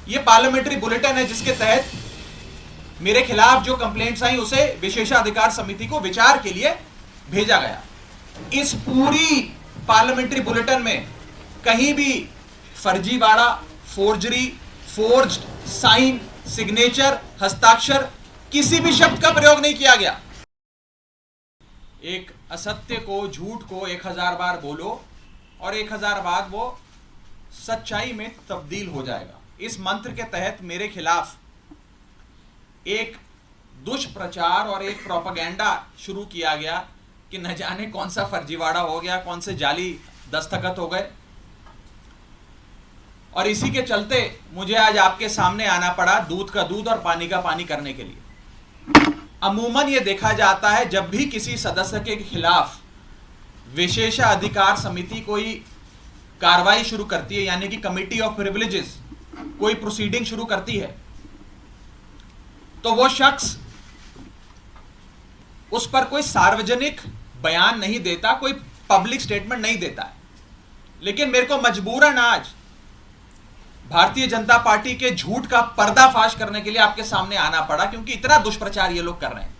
ये parliamentary bulletin है जिसके तहत मेरे खिलाफ जो कंप्लेंट्स आई उसे विशेषाधिकार समिति को विचार के लिए भेजा गया। इस पूरी पार्लियामेंट्री बुलेटिन में कहीं भी फर्जीवाड़ा, फोर्जरी, फोर्ज्ड साइन, सिग्नेचर, हस्ताक्षर, किसी भी शब्द का प्रयोग नहीं किया गया। एक असत्य को, झूठ को 1000 बार बोलो और 1000 बाद वो सच्चाई में तब्दील हो जाएगा। इस मंत्र के तहत मेरे खिलाफ एक दुष्प्रचार और एक प्रोपेगेंडा शुरू किया गया कि न जाने कौन सा फर्जीवाड़ा हो गया, कौन से जाली दस्तखत हो गए, और इसी के चलते मुझे आज आपके सामने आना पड़ा दूध का दूध और पानी का पानी करने के लिए। अमूमन यह देखा जाता है जब भी किसी सदस्य के खिलाफ विशेषाधिकार समिति कोई कार्रवाई शुरू करती है, यानी कि कमिटी ऑफ प्रिविलेजेस कोई प्रोसीडिंग शुरू करती है, तो वो शख्स उस पर कोई सार्वजनिक बयान नहीं देता, कोई पब्लिक स्टेटमेंट नहीं देता है। लेकिन मेरे को मजबूरन आज भारतीय जनता पार्टी के झूठ का पर्दाफाश करने के लिए आपके सामने आना पड़ा, क्योंकि इतना दुष्प्रचार ये लोग कर रहे हैं।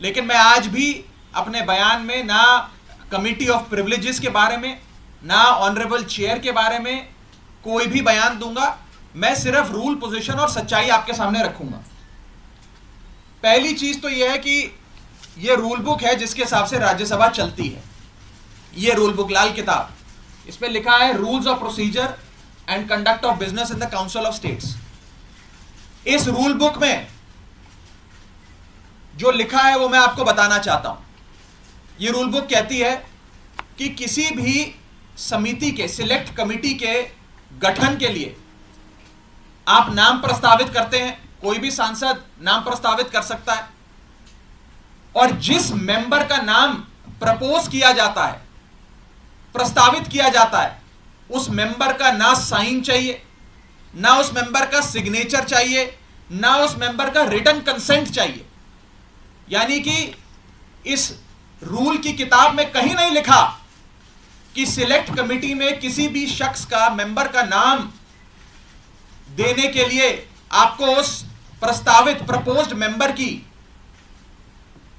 लेकिन मैं आज भी अपने बयान में ना कमिटी ऑफ प्रिविलेजेस के बारे में, ना ऑनरेबल चेयर के बारे में कोई भी बयान दूंगा। मैं सिर्फ रूल, पोजीशन और सच्चाई आपके सामने रखूंगा। पहली चीज तो यह है कि यह रूल बुक है जिसके हिसाब से राज्यसभा चलती है। यह रूल बुक, लाल किताब, इस पे लिखा है rules of procedure and conduct of business in the council of states. इस रूल बुक में जो लिखा है वो मैं आपको बताना चाहता हूं। यह रूल बुक कहती है कि किसी भी समिति के, सिलेक्ट कमिटी के गठन के लिए आप नाम प्रस्तावित करते हैं, कोई भी सांसद नाम प्रस्तावित कर सकता है, और जिस मेंबर का नाम प्रपोज किया जाता है, प्रस्तावित किया जाता है, उस मेंबर का ना साइन चाहिए, ना उस मेंबर का सिग्नेचर चाहिए, ना उस मेंबर का रिटन कंसेंट चाहिए। यानी कि इस रूल की किताब में कहीं नहीं लिखा कि सिलेक्ट कमिटी में किसी भी शख्स का, मेंबर का नाम देने के लिए आपको उस प्रस्तावित, प्रपोज्ड मेंबर की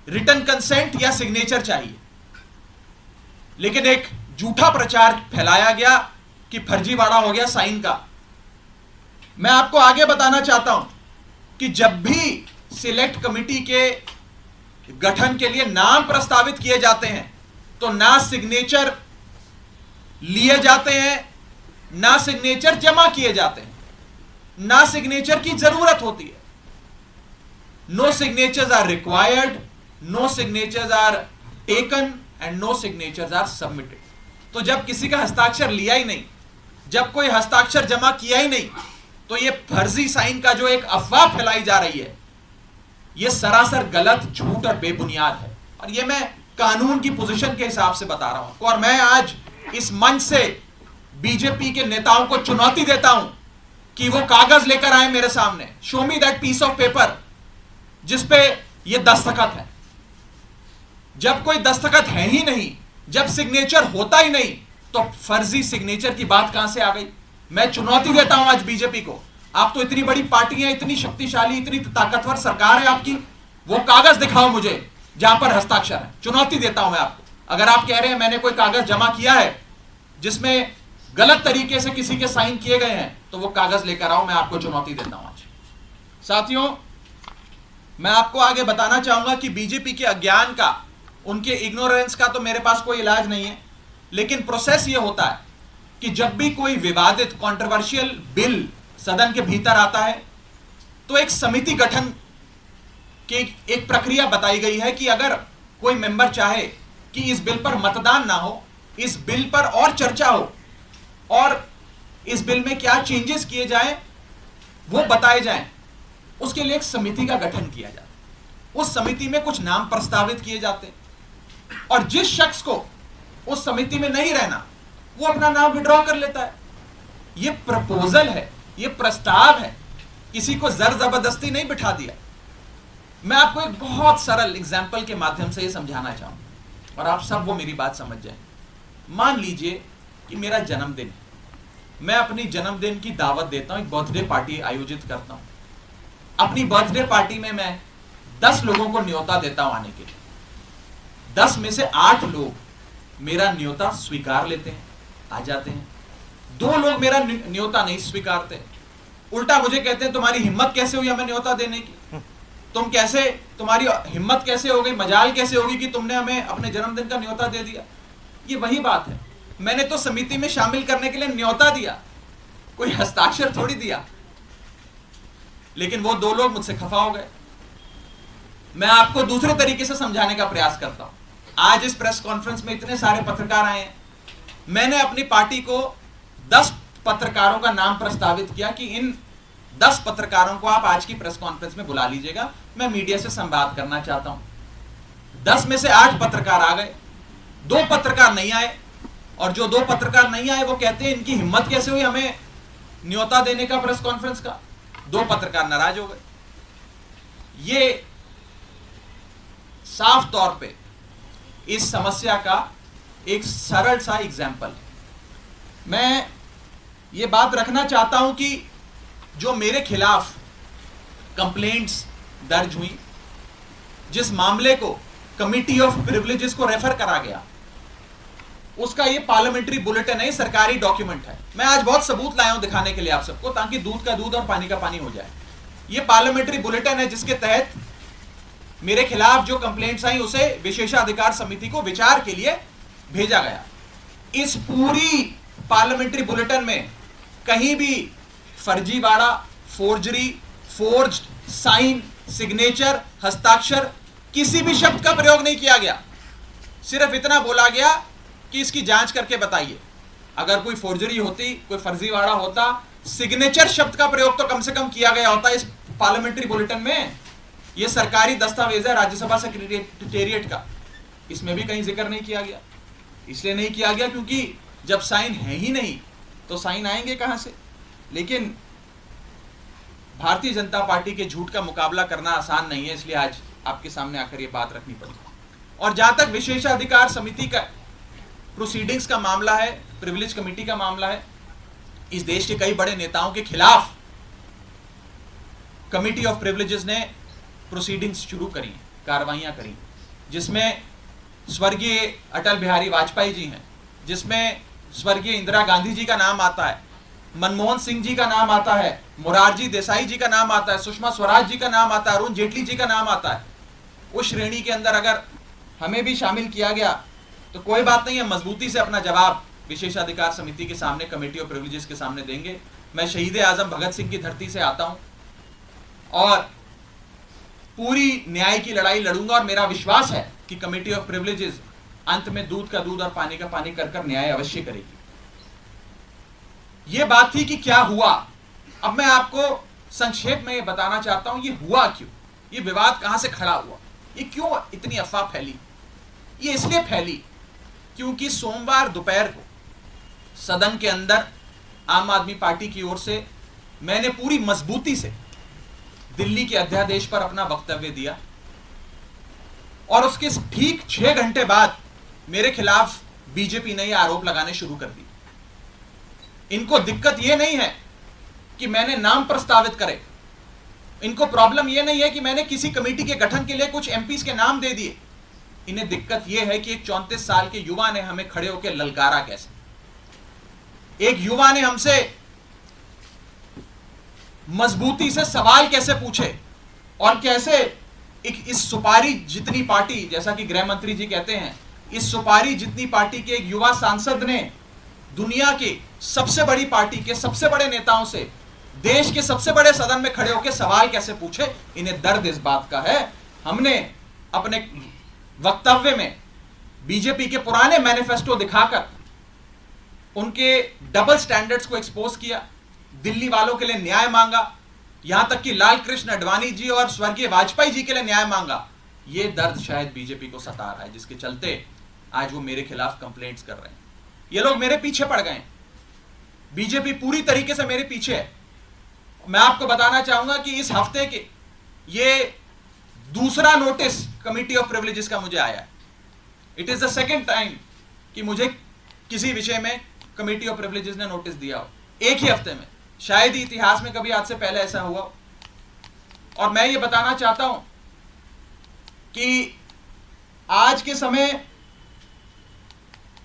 रिटन कंसेंट या सिग्नेचर चाहिए। लेकिन एक झूठा प्रचार फैलाया गया कि फर्जीवाड़ा हो गया साइन का। मैं आपको आगे बताना चाहता हूं कि जब भी सिलेक्ट कमिटी के गठन के लिए नाम प्रस्तावित किए जाते हैं तो ना सिग्नेचर लिए जाते हैं, ना सिग्नेचर जमा किए जाते हैं, ना सिग्नेचर की जरूरत होती है। No signatures are required, no signatures are taken and no signatures are submitted. तो जब किसी का हस्ताक्षर लिया ही नहीं, जब कोई हस्ताक्षर जमा किया ही नहीं, तो ये फर्जी साइन का जो एक अफवाह फैलाई जा रही है, ये सरासर गलत, झूठ और बेबुनियाद है। और ये मैं कानून की पोजीशन के हिसाब से बता रहा हूं। और मैं आज इस मंच से बीजेपी के नेताओं को चुनौती देता हूं कि वो कागज लेकर आए मेरे सामने, show me that piece of paper जिसपे ये दस्तखत है। जब कोई दस्तखत है ही नहीं, जब सिग्नेचर होता ही नहीं, तो फर्जी सिग्नेचर की बात कहां से आ गई? मैं चुनौती देता हूं आज बीजेपी को। आप तो इतनी बड़ी पार्टी है, इतनी शक्तिशाली, इतनी ताकतवर सरकार है आपकी, वो कागज दिखाओ मुझे जहां पर हस्ताक्षर है। चुनौती देता हूं मैं आपको। अगर आप कह रहे हैं मैंने कोई कागज जमा किया है जिसमें गलत तरीके से किसी के साइन किए गए हैं, तो वो कागज लेकर आओ। मैं आपको चुनौती देता हूं आज। साथियों, मैं आपको आगे बताना चाहूंगा कि बीजेपी के अज्ञान का, उनके इग्नोरेंस का तो मेरे पास कोई इलाज नहीं है। लेकिन प्रोसेस ये होता है कि जब भी कोई विवादित, कंट्रोवर्शियल बिल सदन के भीतर आता है, तो एक समिति गठन की एक प्रक्रिया बताई गई है कि अगर कोई मेंबर चाहे कि इस बिल पर मतदान ना हो, इस बिल पर और चर्चा हो और इस बिल में क्या चेंजेस किए जाएं वो बताए जाएं, उसके लिए एक समिति का गठन किया जाता है। उस समिति में कुछ नाम प्रस्तावित किए जाते हैं और जिस शख्स को उस समिति में नहीं रहना, वो अपना नाम विड्रॉ कर लेता है। ये प्रपोजल है, ये प्रस्ताव है, किसी को जर जबरदस्ती नहीं बिठा दिया। मैं आपको एक बहुत सरल एग्जाम्पल के माध्यम से ये समझाना चाहूंगा और आप सब वो मेरी बात समझ जाएं। मान लीजिए कि मेरा जन्मदिन है मैं अपनी जन्मदिन की दावत देता हूं, एक बर्थडे पार्टी आयोजित करता हूं। अपनी बर्थडे पार्टी में मैं 10 लोगों को न्योता देता हूं आने के लिए। 10 में से 8 लोग मेरा न्योता स्वीकार लेते हैं, आ जाते हैं। 2 लोग मेरा न्योता नहीं स्वीकारते, उल्टा मुझे कहते हैं तुम्हारी हिम्मत कैसे हुई हमें न्योता देने की, तुम्हारी हिम्मत कैसे हो गई, मजाल कैसे होगी कि तुमने हमें अपने जन्मदिन का न्योता दे दिया। ये वही बात है, मैंने तो समिति में शामिल करने के लिए न्योता दिया, कोई हस्ताक्षर थोड़ी दिया। लेकिन वो 2 लोग मुझसे खफा हो गए। मैं आपको दूसरे तरीके से समझाने का प्रयास करता हूं। आज इस प्रेस कॉन्फ्रेंस में इतने सारे पत्रकार आए हैं, मैंने अपनी पार्टी को 10 पत्रकारों का नाम प्रस्तावित किया कि इन 10 पत्रकारों को आप आज की प्रेस कॉन्फ्रेंस में बुला लीजिएगा, मैं मीडिया से संवाद करना चाहता हूं। 10 में से 8 पत्रकार आ गए, 2 पत्रकार नहीं आए, और जो 2 पत्रकार नहीं आए वो कहते हैं इनकी हिम्मत कैसे हुई हमें न्योता देने का प्रेस कॉन्फ्रेंस का। 2 पत्रकार नाराज हो गए। ये साफ तौर पे इस समस्या का एक सरल सा एग्जाम्पल है। मैं ये बात रखना चाहता हूं कि जो मेरे खिलाफ कंप्लेंट्स दर्ज हुई, जिस मामले को कमिटी ऑफ प्रिविलेजेस को रेफर करा गया, उसका ये पार्लियामेंट्री बुलेटिन है, सरकारी डॉक्यूमेंट है। मैं आज बहुत सबूत लाया हूं दिखाने के लिए आप सबको, ताकि दूध का दूध और पानी का पानी हो जाए। ये पार्लियामेंट्री बुलेटिन है जिसके तहत मेरे खिलाफ जो कंप्लेंट्स आई उसे विशेषाधिकार समिति को विचार के लिए भेजा गया। इस पूरी पार्लियामेंट्री बुलेटिन में कहीं भी फर्जीवाड़ा, फोर्जरी, फोर्ज्ड, साइन, सिग्नेचर, हस्ताक्षर, किसी भी शब्द का प्रयोग नहीं किया गया। सिर्फ इतना बोला गया कि इसकी जांच करके बताइए। अगर कोई फोर्जरी होती, कोई फर्जीवाड़ा होता, सिग्नेचर शब्द का प्रयोग तो कम से कम किया गया होता इस पार्लियामेंट्री बुलेटिन में। यह सरकारी दस्तावेज है राज्यसभा सेक्रेटेरिएट का, इसमें भी कहीं जिक्र नहीं किया गया। इसलिए नहीं किया गया क्योंकि जब साइन है ही नहीं तो साइन आएंगे कहां से। लेकिन भारतीय जनता पार्टी के झूठ का मुकाबला करना आसान नहीं है, इसलिए आज आपके सामने आकर यह बात रखनी पड़ी। और जहां तक विशेषाधिकार समिति का प्रोसीडिंग्स का मामला है, प्रिविलेज कमेटी का मामला है, इस देश के कई बड़े नेताओं के खिलाफ कमिटी ऑफ प्रिविलेजेस ने प्रोसीडिंग्स शुरू करी, कार्रवाइयां करी, जिसमें स्वर्गीय अटल बिहारी वाजपेयी जी हैं, जिसमें स्वर्गीय इंदिरा गांधी जी का नाम आता है, मनमोहन सिंह जी का नाम आता है, मोरारजी देसाई जी का नाम आता है, सुषमा स्वराज जी का नाम आता है, अरुण जेटली जी का नाम आता है। उस श्रेणी के अंदर अगर हमें भी शामिल किया गया तो कोई बात नहीं है, मजबूती से अपना जवाब विशेषाधिकार समिति के सामने, कमेटी ऑफ प्रिविलेजेस के सामने देंगे। मैं शहीद आजम भगत सिंह की धरती से आता हूं और पूरी न्याय की लड़ाई लड़ूंगा, और मेरा विश्वास है कि कमेटी ऑफ प्रिविलेजेस अंत में दूध का दूध और पानी का पानी कर न्याय अवश्य करेगी। यह बात थी कि क्या हुआ। अब मैं आपको संक्षेप में यह बताना चाहता हूं, यह हुआ क्यों, यह विवाद कहां से खड़ा हुआ, यह क्यों इतनी अफवाह फैली। यह इसलिए फैली क्योंकि सोमवार दोपहर को सदन के अंदर आम आदमी पार्टी की ओर से मैंने पूरी मजबूती से दिल्ली के अध्यादेश पर अपना वक्तव्य दिया, और उसके ठीक 6 घंटे बाद मेरे खिलाफ बीजेपी ने यह आरोप लगाने शुरू कर दिए। इनको दिक्कत यह नहीं है कि मैंने नाम प्रस्तावित करे, इनको प्रॉब्लम यह नहीं है कि मैंने किसी कमेटी के गठन के लिए कुछ एमपीज के नाम दे दिए। इन्हें दिक्कत यह है कि एक 34 साल के युवा ने हमें खड़े होकर ललकारा कैसे, एक युवा ने हमसे मजबूती से सवाल कैसे पूछे, और कैसे इस सुपारी जितनी पार्टी, जैसा कि गृह मंत्री जी कहते हैं, इस सुपारी जितनी पार्टी के एक युवा सांसद ने दुनिया की सबसे बड़ी पार्टी के सबसे बड़े नेताओं से देश के सबसे बड़े सदन में खड़े होकर सवाल कैसे पूछे। इन्हें दर्द इस बात का है। हमने अपने वक्तव्य में बीजेपी के पुराने मैनिफेस्टो दिखाकर उनके डबल स्टैंडर्ड्स को एक्सपोज किया, दिल्ली वालों के लिए न्याय मांगा, यहां तक कि लाल कृष्ण आडवाणी जी और स्वर्गीय वाजपेयी जी के लिए न्याय मांगा। यह दर्द शायद बीजेपी को सता रहा है, जिसके चलते आज वो मेरे खिलाफ कंप्लेंट्स कर रहे हैं। ये लोग मेरे पीछे पड़ गए, बीजेपी पूरी तरीके से मेरे पीछे है। मैं आपको बताना चाहूंगा कि इस हफ्ते के ये दूसरा नोटिस कमेटी ऑफ प्रिविलेजेस का मुझे आया है। It is the second time कि मुझे किसी विषय में कमेटी ऑफ प्रिविलेजेस ने नोटिस दिया हो। एक ही हफ्ते में। शायद ही इतिहास में कभी आज से पहले ऐसा हुआ हो। और मैं ये बताना चाहता हूं कि आज के समय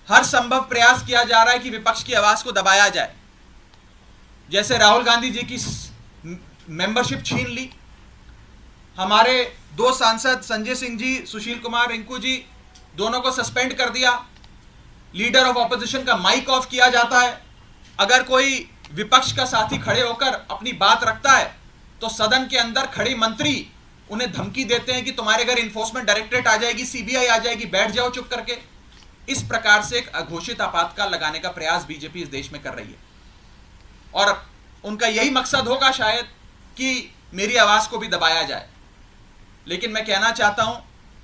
हर संभव प्रयास किया जा रहा है कि विपक्ष की आवाज को दबाया जाए। जैसे राहुल गांधी जी की मेंबरशिप छीन ली, हमारे दो सांसद संजय सिंह जी, सुशील कुमार रिंकू जी, दोनों को सस्पेंड कर दिया, लीडर ऑफ ऑपोजिशन का माइक ऑफ किया जाता है। अगर कोई विपक्ष का साथी खड़े होकर अपनी बात रखता है तो सदन के अंदर खड़े मंत्री उन्हें धमकी देते हैं कि तुम्हारे घर इन्फोर्समेंट डायरेक्टरेट आ जाएगी, सीबीआई आ जाएगी, बैठ जाओ चुप करके। इस प्रकार से एक अघोषित आपातकाल लगाने का प्रयास बीजेपी इस देश में कर रही है और उनका यही मकसद होगा शायद कि मेरी आवाज को भी दबाया जाए। लेकिन मैं कहना चाहता हूं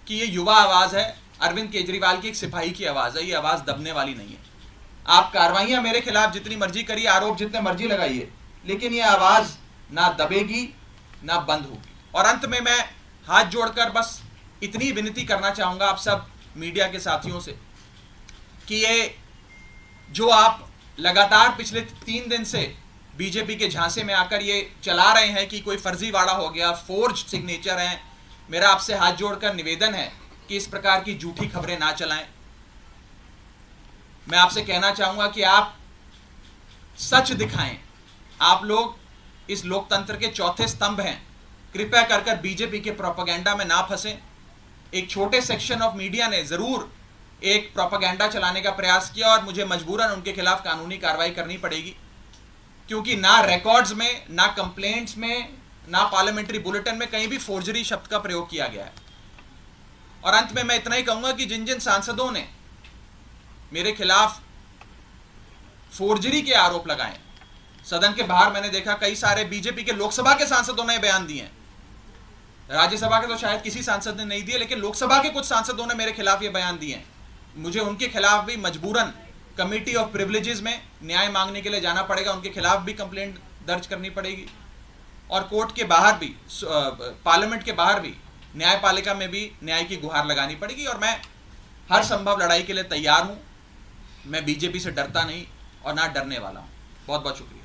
कि ये युवा आवाज है, अरविंद केजरीवाल की एक सिपाही की आवाज है, ये आवाज दबने वाली नहीं है। आप कार्रवाइयां मेरे खिलाफ जितनी मर्जी करिए, आरोप जितने मर्जी लगाइए, लेकिन ये आवाज ना दबेगी ना बंद होगी। और अंत में मैं हाथ जोड़कर बस इतनी विनती करना चाहूंगा आप सब मीडिया के साथियों से कि ये जो आप लगातार पिछले 3 दिन से बीजेपी के झांसे में आकर ये चला रहे हैं कि कोई फर्जीवाड़ा हो गया, फोर्ज सिग्नेचर हैं, मेरा आपसे हाथ जोड़कर निवेदन है कि इस प्रकार की झूठी खबरें ना चलाएं। मैं आपसे कहना चाहूंगा कि आप सच दिखाएं। आप लोग इस लोकतंत्र के चौथे स्तंभ हैं, कृपया कर बीजेपी के प्रोपेगेंडा में ना फंसें। एक छोटे सेक्शन ऑफ मीडिया ने जरूर एक प्रोपेगेंडा चलाने का प्रयास किया और मुझे मजबूरन उनके खिलाफ कानूनी कार्रवाई करनी पड़ेगी, क्योंकि ना रिकॉर्ड्स में, ना कंप्लेंट्स में, ना पार्लियामेंट्री बुलेटिन में कहीं भी फोर्जरी शब्द का प्रयोग किया गया है। और अंत में मैं इतना ही कहूंगा कि जिन जिन सांसदों ने मेरे खिलाफ फोर्जरी के आरोप लगाए, सदन के बाहर मैंने देखा कई सारे बीजेपी के लोकसभा के सांसदों ने बयान दिए हैं। राज्यसभा के तो शायद किसी सांसद ने नहीं दिए, लेकिन लोकसभा के कुछ सांसदों ने मेरे खिलाफ ये बयान दिए हैं। मुझे उनके खिलाफ भी मजबूरन कमिटी ऑफ प्रिविलेजेस में न्याय मांगने के लिए जाना पड़ेगा, उनके खिलाफ भी कंप्लेंट दर्ज करनी पड़ेगी और कोर्ट के बाहर भी, पार्लियामेंट के बाहर भी, न्यायपालिका में भी न्याय की गुहार लगानी पड़ेगी। और मैं हर संभव लड़ाई के लिए तैयार हूं। मैं बीजेपी से डरता नहीं और ना डरने वाला हूं। बहुत बहुत शुक्रिया।